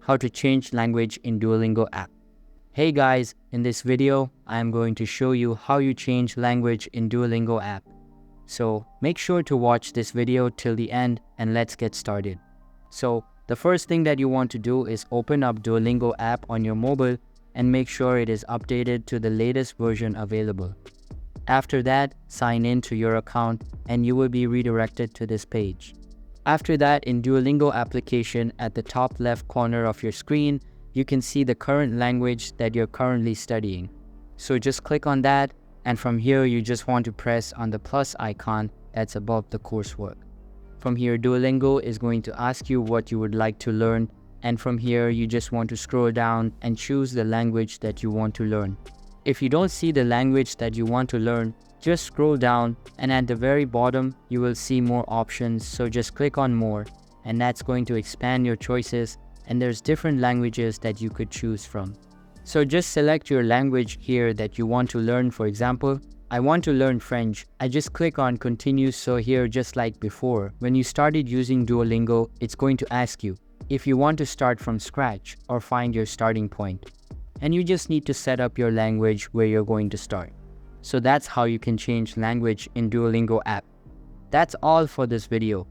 how to change language in Duolingo app. Hey guys, in this video, I am going to show you how you change language in Duolingo app. So make sure to watch this video till the end and let's get started. So the first thing that you want to do is open up Duolingo app on your mobile and make sure it is updated to the latest version available. After that, sign in to your account and you will be redirected to this page. After that, in Duolingo application at the top left corner of your screen, you can see the current language that you're currently studying. So just click on that, and from here you just want to press on the plus icon that's above the coursework. From here, Duolingo is going to ask you what you would like to learn, and from here you just want to scroll down and choose the language that you want to learn. If you don't see the language that you want to learn, just scroll down and at the very bottom you will see more options, so just click on more and that's going to expand your choices, and there's different languages that you could choose from. So just select your language here that you want to learn. For example, I want to learn French. I just click on continue. So here, just like before, when you started using Duolingo, it's going to ask you if you want to start from scratch or find your starting point. And you just need to set up your language where you're going to start. So that's how you can change language in Duolingo app. That's all for this video.